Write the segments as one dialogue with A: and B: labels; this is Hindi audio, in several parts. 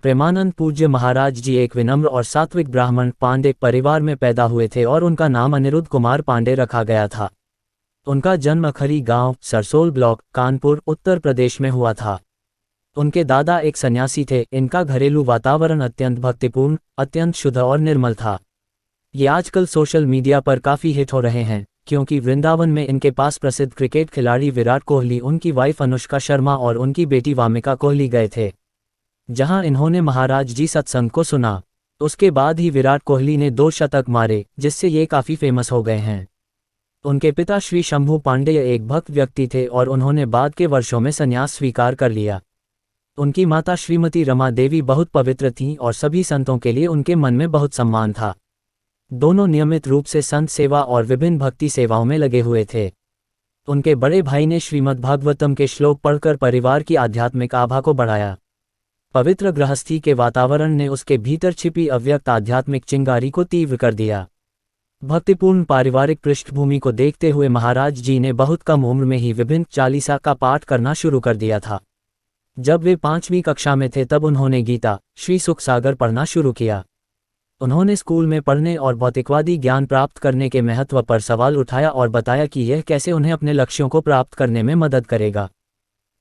A: प्रेमानंद पूज्य महाराज जी एक विनम्र और सात्विक ब्राह्मण पांडे परिवार में पैदा हुए थे और उनका नाम अनिरुद्ध कुमार पांडे रखा गया था। उनका जन्म अखरी गांव, सरसोल ब्लॉक, कानपुर, उत्तर प्रदेश में हुआ था। उनके दादा एक सन्यासी थे। इनका घरेलू वातावरण अत्यंत भक्तिपूर्ण, अत्यंत शुद्ध और निर्मल था। ये आजकल सोशल मीडिया पर काफ़ी हिट हो रहे हैं क्योंकि वृंदावन में इनके पास प्रसिद्ध क्रिकेट खिलाड़ी विराट कोहली, उनकी वाइफ अनुष्का शर्मा और उनकी बेटी वामिका कोहली गए थे, जहां इन्होंने महाराज जी सत्संग को सुना। उसके बाद ही विराट कोहली ने 2 शतक मारे, जिससे ये काफ़ी फेमस हो गए हैं। उनके पिता श्री शंभू पांडेय एक भक्त व्यक्ति थे और उन्होंने बाद के वर्षों में संन्यास स्वीकार कर लिया। उनकी माता श्रीमती रमा देवी बहुत पवित्र थीं और सभी संतों के लिए उनके मन में बहुत सम्मान था। दोनों नियमित रूप से संत सेवा और विभिन्न भक्ति सेवाओं में लगे हुए थे। उनके बड़े भाई ने श्रीमद् भागवतम के श्लोक पढ़कर परिवार की आध्यात्मिक आभा को बढ़ाया। पवित्र गृहस्थी के वातावरण ने उसके भीतर छिपी अव्यक्त आध्यात्मिक चिंगारी को तीव्र कर दिया। भक्तिपूर्ण पारिवारिक पृष्ठभूमि को देखते हुए महाराज जी ने बहुत कम उम्र में ही विभिन्न चालीसा का पाठ करना शुरू कर दिया था। जब वे 5वीं कक्षा में थे तब उन्होंने गीता, श्री सुख सागर पढ़ना शुरू किया। उन्होंने स्कूल में पढ़ने और भौतिकवादी ज्ञान प्राप्त करने के महत्व पर सवाल उठाया और बताया कि यह कैसे उन्हें अपने लक्ष्यों को प्राप्त करने में मदद करेगा।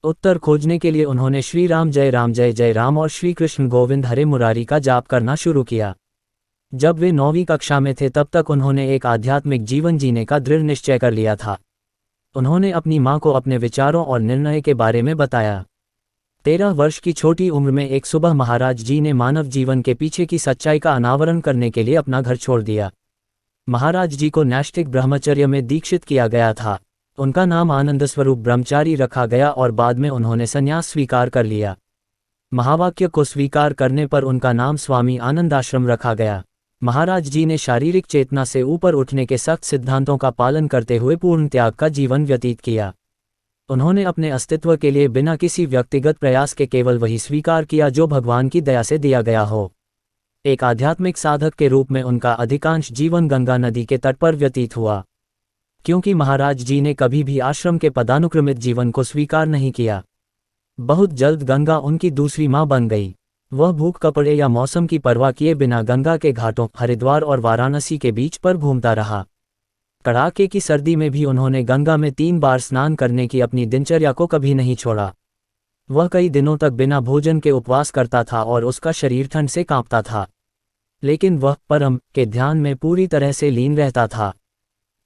A: उत्तर खोजने के लिए उन्होंने श्री राम जय जय राम और श्री कृष्ण गोविंद हरे मुरारी का जाप करना शुरू किया। जब वे 9वीं कक्षा में थे तब तक उन्होंने एक आध्यात्मिक जीवन जीने का दृढ़ निश्चय कर लिया था। उन्होंने अपनी मां को अपने विचारों और निर्णय के बारे में बताया। 13 वर्ष की छोटी उम्र में एक सुबह महाराज जी ने मानव जीवन के पीछे की सच्चाई का अनावरण करने के लिए अपना घर छोड़ दिया। महाराज जी को नैष्ठिक ब्रह्मचर्य में दीक्षित किया गया था। उनका नाम आनंद स्वरूप ब्रह्मचारी रखा गया और बाद में उन्होंने संन्यास स्वीकार कर लिया। महावाक्य को स्वीकार करने पर उनका नाम स्वामी आनंदाश्रम रखा गया। महाराज जी ने शारीरिक चेतना से ऊपर उठने के सख्त सिद्धांतों का पालन करते हुए पूर्ण त्याग का जीवन व्यतीत किया। उन्होंने अपने अस्तित्व के लिए बिना किसी व्यक्तिगत प्रयास के केवल वही स्वीकार किया जो भगवान की दया से दिया गया हो। एक आध्यात्मिक साधक के रूप में उनका अधिकांश जीवन गंगा नदी के तट पर व्यतीत हुआ। क्योंकि महाराज जी ने कभी भी आश्रम के पदानुक्रमित जीवन को स्वीकार नहीं किया, बहुत जल्द गंगा उनकी दूसरी मां बन गई। वह भूख, कपड़े या मौसम की परवाह किए बिना गंगा के घाटों, हरिद्वार और वाराणसी के बीच पर घूमता रहा। कड़ाके की सर्दी में भी उन्होंने गंगा में 3 बार स्नान करने की अपनी दिनचर्या को कभी नहीं छोड़ा। वह कई दिनों तक बिना भोजन के उपवास करता था और उसका शरीर ठंड से कांपता था, लेकिन वह परम के ध्यान में पूरी तरह से लीन रहता था।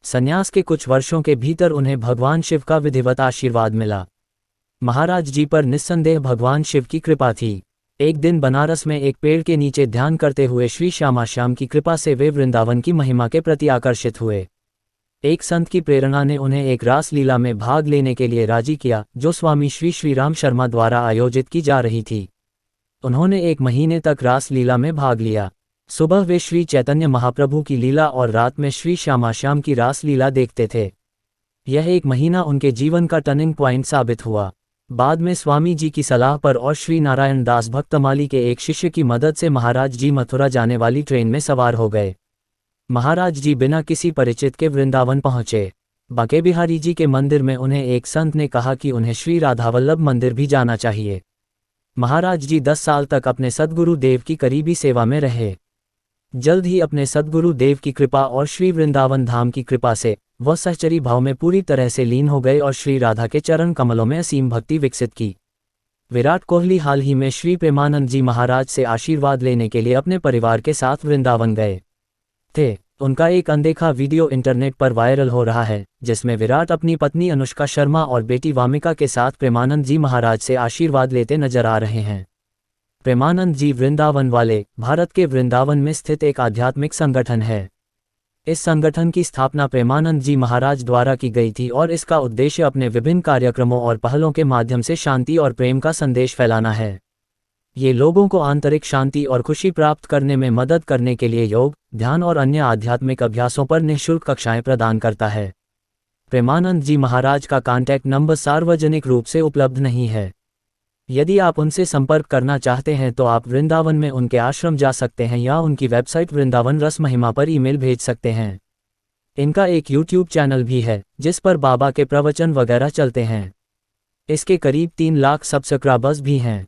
A: संन्यास के कुछ वर्षों के भीतर उन्हें भगवान शिव का विधिवत आशीर्वाद मिला। महाराज जी पर निस्संदेह भगवान शिव की कृपा थी। एक दिन बनारस में एक पेड़ के नीचे ध्यान करते हुए श्री श्यामाश्याम की कृपा से वे वृंदावन की महिमा के प्रति आकर्षित हुए। एक संत की प्रेरणा ने उन्हें एक रास लीला में भाग लेने के लिए राजी किया, जो स्वामी श्री श्रीराम शर्मा द्वारा आयोजित की जा रही थी। उन्होंने 1 महीने तक रास लीला में भाग लिया। सुबह वे श्री चैतन्य महाप्रभु की लीला और रात में श्री श्यामाश्याम की रास लीला देखते थे। यह 1 महीना उनके जीवन का टर्निंग पॉइंट साबित हुआ। बाद में स्वामी जी की सलाह पर और श्री नारायण दास भक्तमाली के एक शिष्य की मदद से महाराज जी मथुरा जाने वाली ट्रेन में सवार हो गए। महाराज जी बिना किसी परिचित के वृंदावन पहुंचे। बांके बिहारी जी के मंदिर में उन्हें एक संत ने कहा कि उन्हें श्री राधावल्लभ मंदिर भी जाना चाहिए। महाराज जी 10 साल तक अपने सद्गुरु देव की करीबी सेवा में रहे। जल्द ही अपने सद्गुरु देव की कृपा और श्री वृंदावन धाम की कृपा से वह सहचरी भाव में पूरी तरह से लीन हो गए और श्री राधा के चरण कमलों में असीम भक्ति विकसित की। विराट कोहली हाल ही में श्री प्रेमानंद जी महाराज से आशीर्वाद लेने के लिए अपने परिवार के साथ वृंदावन गए थे। उनका एक अनदेखा वीडियो इंटरनेट पर वायरल हो रहा है, जिसमें विराट अपनी पत्नी अनुष्का शर्मा और बेटी वामिका के साथ प्रेमानंद जी महाराज से आशीर्वाद लेते नजर आ रहे हैं। प्रेमानंद जी वृंदावन वाले भारत के वृंदावन में स्थित एक आध्यात्मिक संगठन है। इस संगठन की स्थापना प्रेमानंद जी महाराज द्वारा की गई थी और इसका उद्देश्य अपने विभिन्न कार्यक्रमों और पहलों के माध्यम से शांति और प्रेम का संदेश फैलाना है। ये लोगों को आंतरिक शांति और खुशी प्राप्त करने में मदद करने के लिए योग, ध्यान और अन्य आध्यात्मिक अभ्यासों पर निःशुल्क कक्षाएं प्रदान करता है। प्रेमानंद जी महाराज का कॉन्टैक्ट नंबर सार्वजनिक रूप से उपलब्ध नहीं है। यदि आप उनसे संपर्क करना चाहते हैं तो आप वृंदावन में उनके आश्रम जा सकते हैं या उनकी वेबसाइट वृंदावन रस महिमा पर ईमेल भेज सकते हैं। इनका एक यूट्यूब चैनल भी है जिस पर बाबा के प्रवचन वगैरह चलते हैं। इसके करीब 3 लाख सब्सक्राइबर्स भी हैं।